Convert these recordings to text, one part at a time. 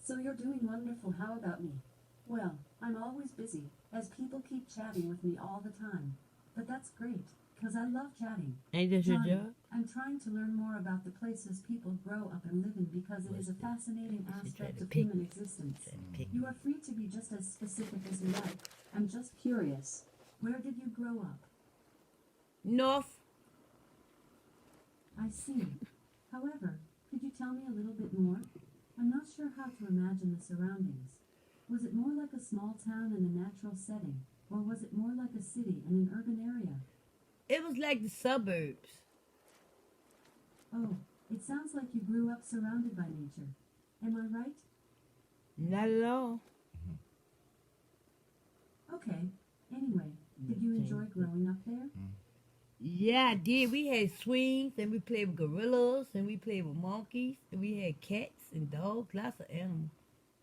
So you're doing wonderful. How about me? Well, I'm always busy, as people keep chatting with me all the time. But that's great, because I love chatting. Ain't that your Johnny, job? I'm trying to learn more about the places people grow up and live in because it is a fascinating aspect of human existence. You are free to be just as specific as you like. I'm just curious. Where did you grow up? North. I see. However, could you tell me a little bit more? I'm not sure how to imagine the surroundings. Was it more like a small town in a natural setting, or was it more like a city in an urban area? It was like the suburbs. Oh, it sounds like you grew up surrounded by nature. Am I right? Not at all. Okay. Anyway, did you enjoy growing up there? Yeah, I did. We had swings, and we played with gorillas, and we played with monkeys, and we had cats and dogs, lots of animals.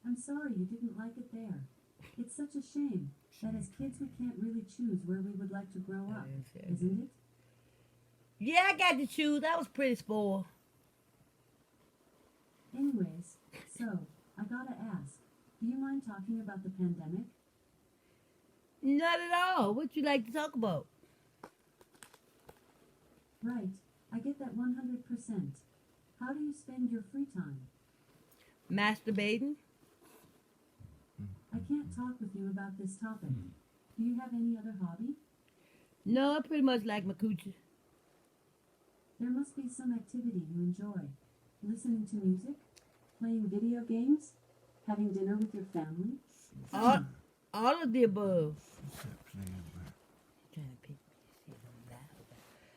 I'm sorry you didn't like it there. It's such a shame that as kids we can't really choose where we would like to grow up, isn't it? Yeah, I got to choose. I was pretty spoiled. Anyways, so, I gotta ask, do you mind talking about the pandemic? Not at all. What you like to talk about? Right, I get that 100%. How do you spend your free time? Masturbating? I can't talk with you about this topic. Do you have any other hobby? No, I pretty much like my coochie. There must be some activity you enjoy. Listening to music? Playing video games? Having dinner with your family? All of the above.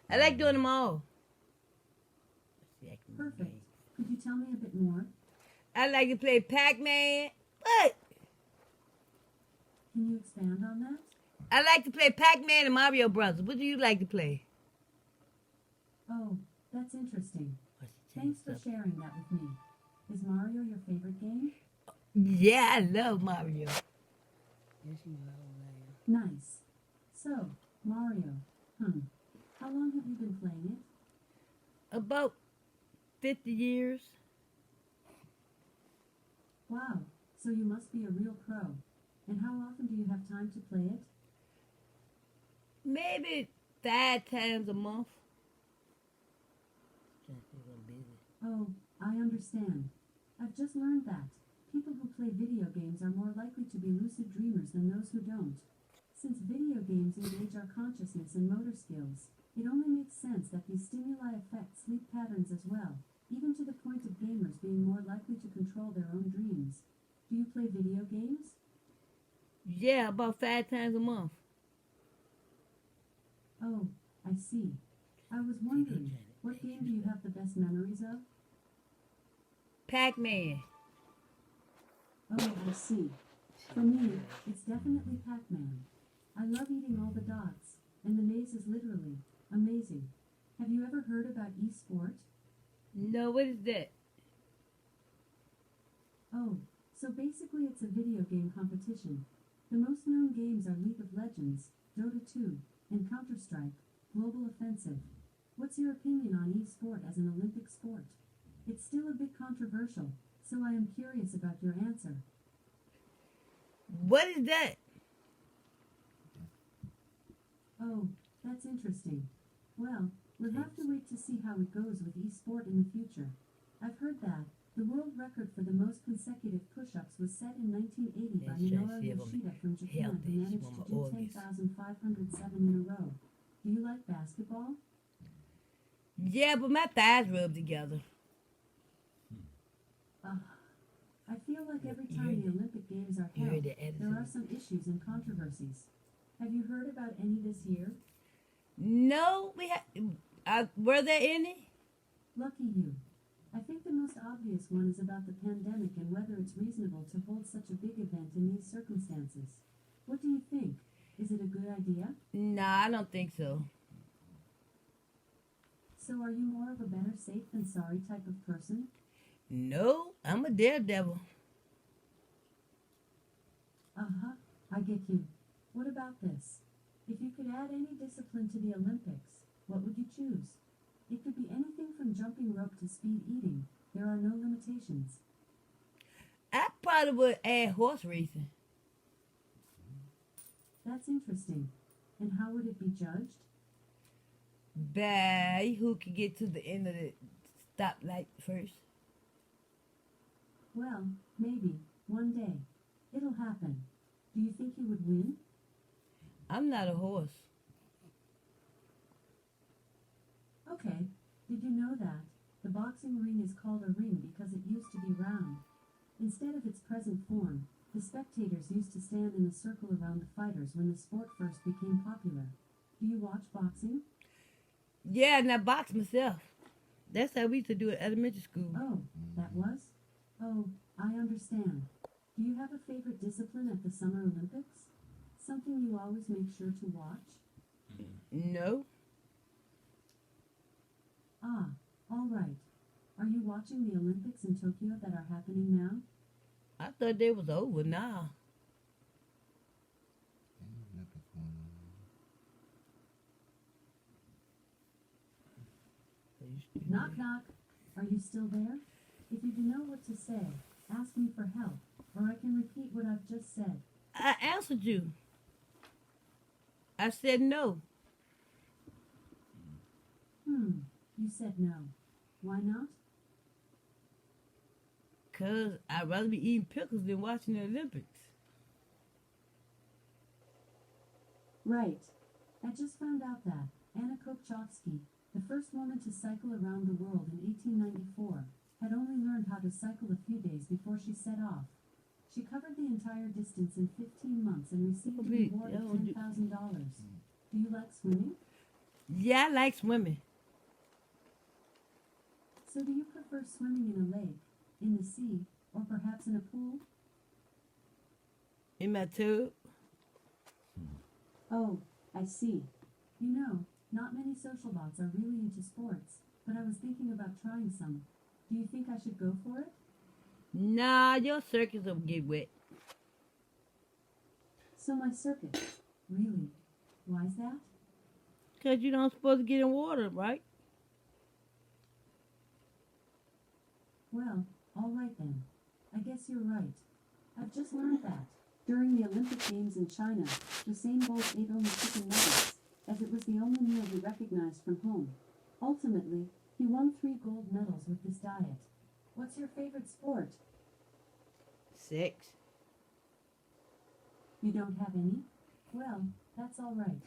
I like doing them all. Perfect. Could you tell me a bit more? I like to play Pac-Man. What? Can you expand on that? I like to play Pac-Man and Mario Brothers. What do you like to play? Oh, that's interesting. Thanks for sharing that with me. Is Mario your favorite game? Yeah, I love Mario. Nice. So, Mario. How long have you been playing it? About 50 years. Wow, so you must be a real pro. And how often do you have time to play it? Maybe 5 times a month. Oh, I understand. I've just learned that. People who play video games are more likely to be lucid dreamers than those who don't. Since video games engage our consciousness and motor skills, it only makes sense that these stimuli affect sleep patterns as well, even to the point of gamers being more likely to control their own dreams. Do you play video games? Yeah, about 5 times a month. Oh, I see. I was wondering, what game do you have the best memories of? Pac-Man. Oh, I see. For me, it's definitely Pac-Man. I love eating all the dots, and the maze is literally amazing. Have you ever heard about e-sport? No, what is that? Oh, so basically it's a video game competition. The most known games are League of Legends, Dota 2, and Counter-Strike, Global Offensive. What's your opinion on e-sport as an Olympic sport? It's still a bit controversial, so I am curious about your answer. What is that? Oh, that's interesting. Well, we'll have to wait to see how it goes with e-sport in the future. I've heard that the world record for the most consecutive push-ups was set in 1980 by Minoru Yoshida from Japan, who managed to do 10,507 in a row. Do you like basketball? Yeah, but my thighs rub together. I feel like every time the Olympic Games are held, there are some issues and controversies. Have you heard about any this year? No, were there any? Lucky you. I think the most obvious one is about the pandemic and whether it's reasonable to hold such a big event in these circumstances. What do you think? Is it a good idea? Nah, I don't think so. So are you more of a better safe than sorry type of person? No, I'm a daredevil. I get you. What about this? If you could add any discipline to the Olympics, what would you choose? It could be anything from jumping rope to speed eating. There are no limitations. I probably would add horse racing. That's interesting. And how would it be judged? By who can get to the end of the stoplight first. Well, maybe. One day. It'll happen. Do you think you would win? I'm not a horse. Okay. Did you know that? The boxing ring is called a ring because it used to be round. Instead of its present form, the spectators used to stand in a circle around the fighters when the sport first became popular. Do you watch boxing? Yeah, and I box myself. That's how we used to do it at elementary school. Oh, that was? Oh, I understand. Do you have a favorite discipline at the Summer Olympics? Something you always make sure to watch? No. Ah, all right. Are you watching the Olympics in Tokyo that are happening now? I thought they was over now. Knock, knock. Are you still there? If you know what to say, ask me for help, or I can repeat what I've just said. I answered you. I said no. You said no. Why not? 'Cause I'd rather be eating pickles than watching the Olympics. Right. I just found out that Anna Kopchowski, the first woman to cycle around the world in 1894, had only learned how to cycle a few days before she set off. She covered the entire distance in 15 months and received an award of $10,000. Do you like swimming? Yeah, I like swimming. So do you prefer swimming in a lake, in the sea, or perhaps in a pool? In my tub. Oh, I see. You know, not many social bots are really into sports, but I was thinking about trying some. Do you think I should go for it? Nah, your circus will get wet. So my circuit. Really? Why's that? 'Cause you don't supposed to get in water, right? Well, all right then. I guess you're right. I've just learned that. During the Olympic Games in China, Usain Bolt ate only chicken nuggets, as it was the only meal he recognized from home. Ultimately, he won 3 gold medals with this diet. What's your favorite sport? Sex. You don't have any? Well, that's all right.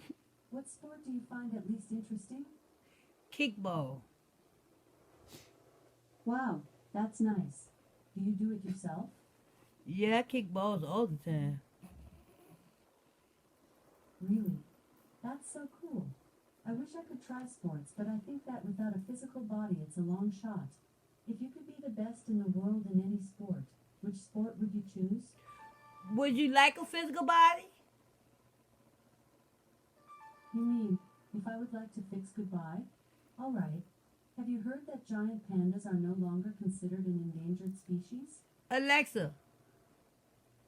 What sport do you find at least interesting? Kickball. Wow, that's nice. Do you do it yourself? Yeah, I kick balls all the time. Really? That's so cool. I wish I could try sports, but I think that without a physical body, it's a long shot. If you could be the best in the world in any sport, which sport would you choose? Would you like a physical body? You mean, if I would like to fix goodbye? All right. Have you heard that giant pandas are no longer considered an endangered species? Alexa,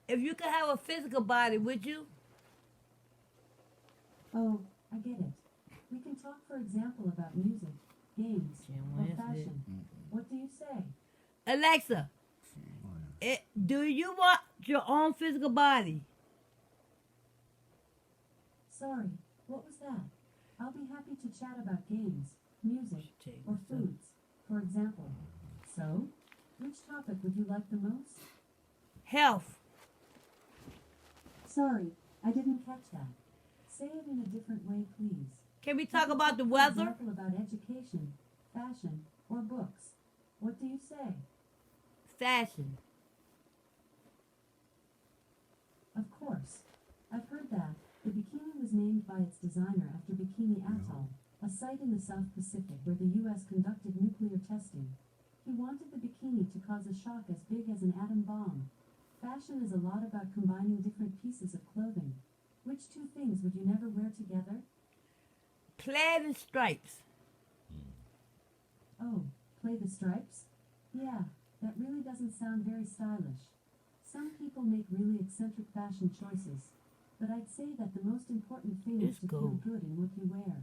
if you could have a physical body, would you? Oh, I get it. We can talk, for example, about music, games, or fashion. What do you say? Alexa, do you want your own physical body? Sorry, what was that? I'll be happy to chat about games, music, or foods, for example. So, which topic would you like the most? Health. Sorry, I didn't catch that. Say it in a different way, please. Can we talk about the For weather? example, about education, fashion, or books. What do you say? Fashion. Of course. I've heard that. The bikini was named by its designer after Bikini Atoll, a site in the South Pacific where the U.S. conducted nuclear testing. He wanted the bikini to cause a shock as big as an atom bomb. Fashion is a lot about combining different pieces of clothing. Which 2 things would you never wear together? Plaid and stripes. Oh, play the stripes? Yeah, that really doesn't sound very stylish. Some people make really eccentric fashion choices, but I'd say that the most important thing is It's to gold. feel good in what you wear.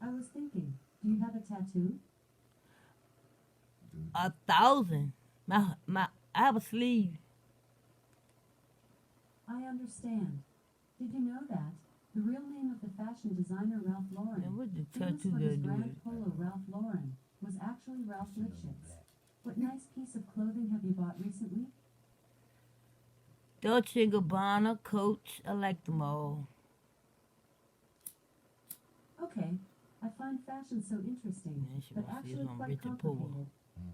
I was thinking, do you have a tattoo? 1,000. I have a sleeve. I understand. Did you know that? The real name of the fashion designer Ralph And Lauren, what the famous tattoo for gotta his do with brand it? polo Ralph Lauren, was actually Ralph Lipschitz. What nice piece of clothing have you bought recently? Dolce & Gabbana, Coach, I like them all. Okay, I find fashion so interesting, Yeah, she but wants to see actually some quite rich and poor. complicated.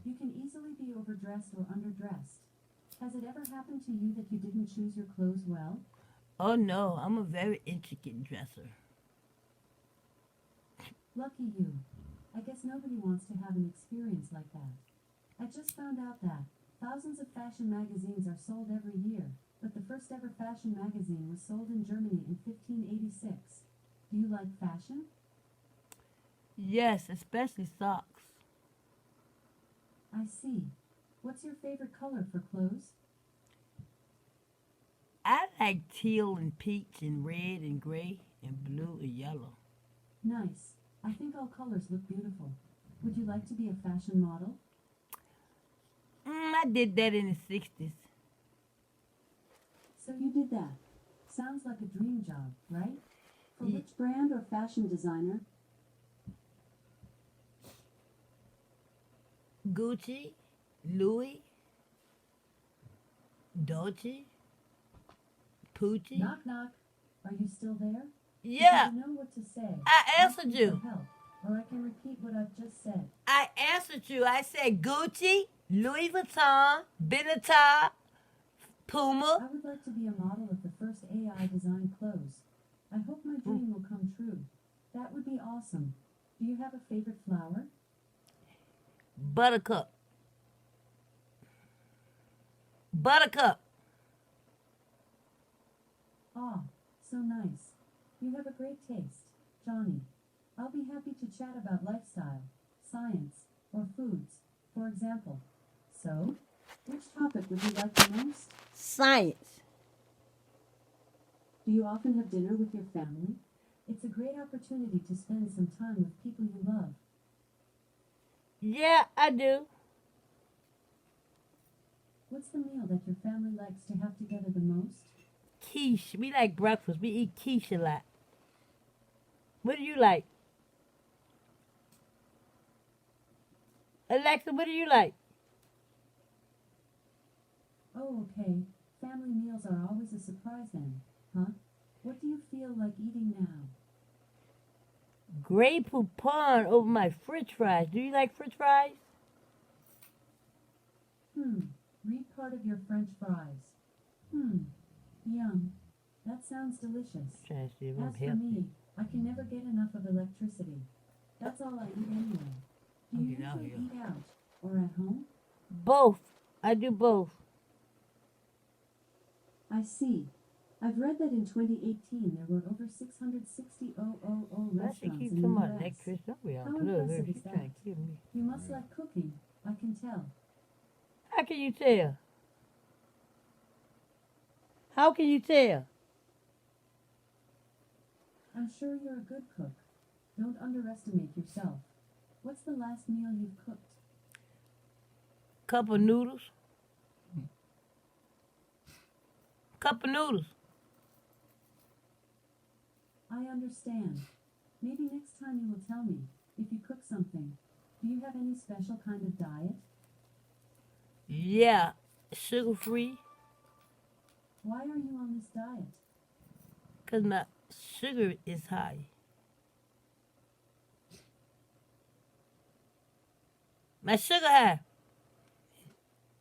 You can easily be overdressed or underdressed. Has it ever happened to you that you didn't choose your clothes well? Oh no, I'm a very intricate dresser. Lucky you. I guess nobody wants to have an experience like that. I just found out that thousands of fashion magazines are sold every year, but the first ever fashion magazine was sold in Germany in 1586. Do you like fashion? Yes, especially socks. I see. What's your favorite color for clothes? I like teal and peach and red and gray and blue and yellow. Nice. I think all colors look beautiful. Would you like to be a fashion model? I did that in the 60s. So you did that. Sounds like a dream job, right? For Ye- which brand or fashion designer? Gucci, Louis, Dolce, Pucci. Knock knock. Are you still there? Yeah, If you know what to say, I ask answered me you. for help, or I can repeat what I've just said. I answered you. I said Gucci, Louis Vuitton, Benetton, Puma. I would like to be a model of the first AI designed clothes. I hope my dream will come true. That would be awesome. Do you have a favorite flower? Buttercup. Buttercup. Ah, so nice. You have a great taste, Johnny. I'll be happy to chat about lifestyle, science, or foods, for example. So, which topic would you like the most? Science. Do you often have dinner with your family? It's a great opportunity to spend some time with people you love. Yeah, I do. What's the meal that your family likes to have together the most? Quiche. We like breakfast. We eat quiche a lot. What do you like? Alexa, what do you like? Oh, okay. Family meals are always a surprise then, huh? What do you feel like eating now? Grey poupon over my french fries. Do you like french fries? Read part of your French fries. Yum. That sounds delicious. Trying to see if I'm As for healthy. me, I can never get enough of electricity. That's all I eat anyway. Do you Get out usually here. eat out or at home? Both. I do both. I see. I've read that in 2018 there were over 660 I should restaurants keep in talking the about U.S. electricity. Don't be on How plug her. impressive She's is trying that? to kill me. You must like cooking, I can tell. How can you tell? How can you tell? I'm sure you're a good cook. Don't underestimate yourself. What's the last meal you've cooked? Cup of noodles. Cup of noodles. I understand. Maybe next time you will tell me, if you cook something. Do you have any special kind of diet? Yeah. Sugar free. Why are you on this diet? Because my sugar is high. My sugar high.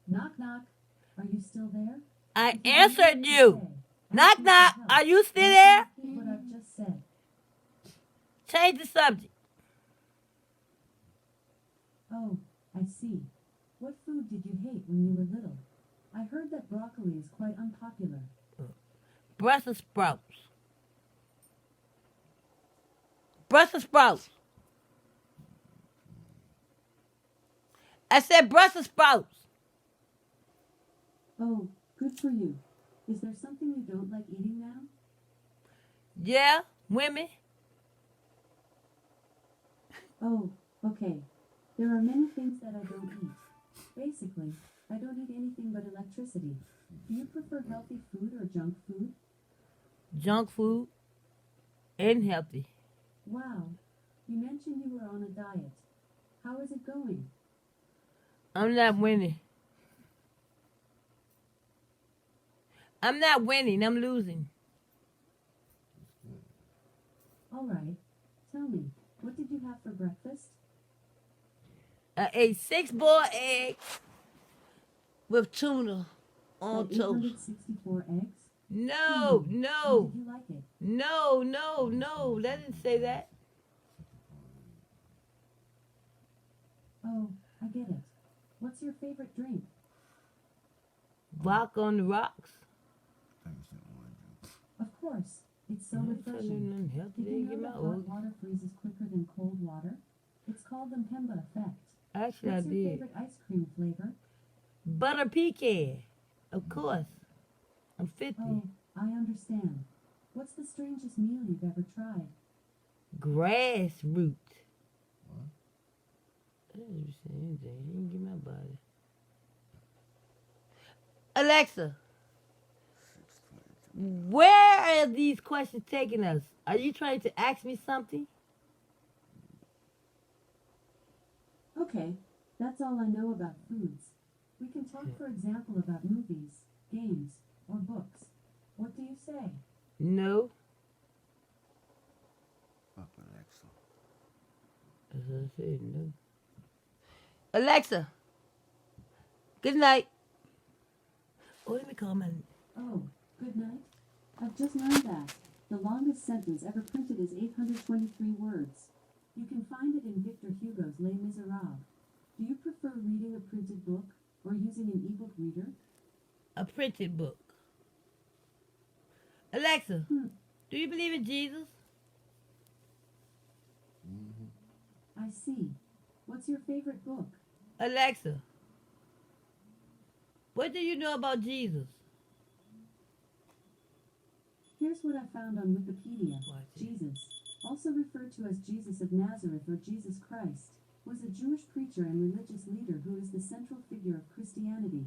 Knock knock. Are you still there? I If you don't know answered what to you. say, Knock, ask me for knock. help. Are you still Or I there? can repeat what I've just said. Change the subject. Oh, I see. What food did you hate when you were little? I heard that broccoli is quite unpopular. Brussels sprouts. Brussels sprouts. I said Brussels sprouts. Oh, good for you. Is there something you don't like eating now? Yeah, women. Oh, okay. There are many things that I don't eat. Basically, I don't eat anything but electricity. Do you prefer healthy food or junk food? Junk food and healthy. Wow, you mentioned you were on a diet. How is it going? I'm not winning. I'm not winning. I'm losing. All right, tell me, what did you have for breakfast? I ate 6 boiled eggs with tuna on Like toast. 864 eggs? No, And no, did you like it? no, no, no. That didn't say that. Oh, I get it. What's your favorite drink? Rock on the rocks. Of course, it's so I didn't tell you refreshing. nothing healthy. Did They you didn't know get my that hot organ. water freezes quicker than cold water? It's called the Pemba effect. Actually, I What's your did. favorite ice cream flavor? Butter pecan. Of course. I'm 50. Oh, I understand. What's the strangest meal you've ever tried? Grassroot. I didn't say anything. He didn't get my body. Alexa, where are these questions taking us? Are you trying to ask me something? Okay, that's all I know about foods. We can talk, for example, about movies, games, or books. What do you say? No. Fuck Alexa. As I said, no. Alexa, good night. Oh, let me call my... Oh, good night. I've just learned that. The longest sentence ever printed is 823 words. You can find it in Victor Hugo's Les Miserables. Do you prefer reading a printed book or using an ebook reader? A printed book. Alexa, do you believe in Jesus? I see. What's your favorite book? Alexa, what do you know about Jesus? Here's what I found on Wikipedia. What? Jesus, also referred to as Jesus of Nazareth or Jesus Christ, was a Jewish preacher and religious leader who is the central figure of Christianity.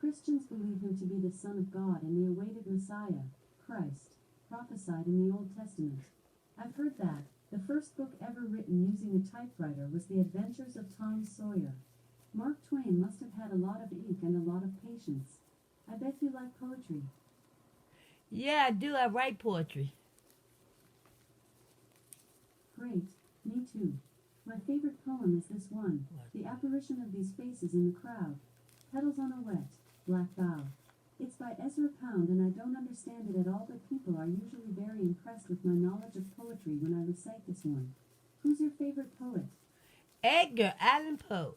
Christians believe him to be the Son of God and the awaited Messiah, Christ, prophesied in the Old Testament. I've heard that the first book ever written using a typewriter was The Adventures of Tom Sawyer. Mark Twain must have had a lot of ink and a lot of patience. I bet you like poetry. Yeah, I do. I write poetry. Great, me too. My favorite poem is this one, The Apparition of These Faces in the Crowd. Petals on a Wet, Black Bough. It's by Ezra Pound and I don't understand it at all, but people are usually very impressed with my knowledge of poetry when I recite this one. Who's your favorite poet? Edgar Allan Poe.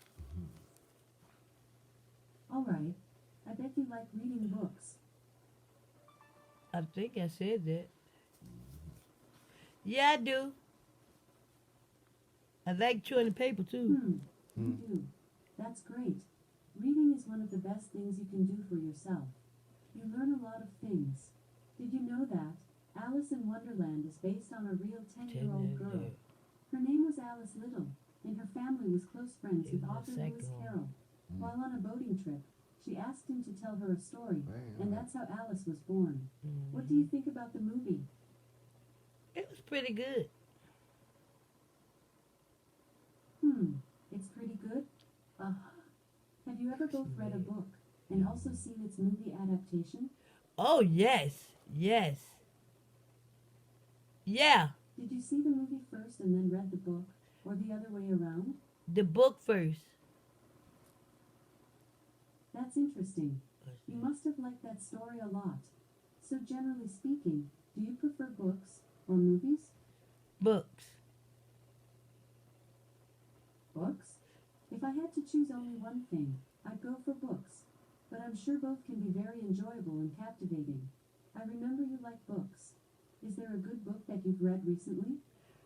All right, I bet you like reading books. I think I said that. Yeah, I do. I like chewing the paper too. You do. That's great. Reading is one of the best things you can do for yourself. You learn a lot of things. Did you know that Alice in Wonderland is based on a real 10-year-old girl? Her name was Alice Little, and her family was close friends with author Lewis Carroll. While on a boating trip, she asked him to tell her a story, and that's how Alice was born. What do you think about the movie? It was pretty good. It's pretty good? Have you ever both read a book and also seen its movie adaptation? Oh, yes. Yes. Yeah. Did you see the movie first and then read the book, or the other way around? The book first. That's interesting. You must have liked that story a lot. So generally speaking, do you prefer books or movies? Books. Books? If I had to choose only one thing, I'd go for books. But I'm sure both can be very enjoyable and captivating. I remember you like books. Is there a good book that you've read recently?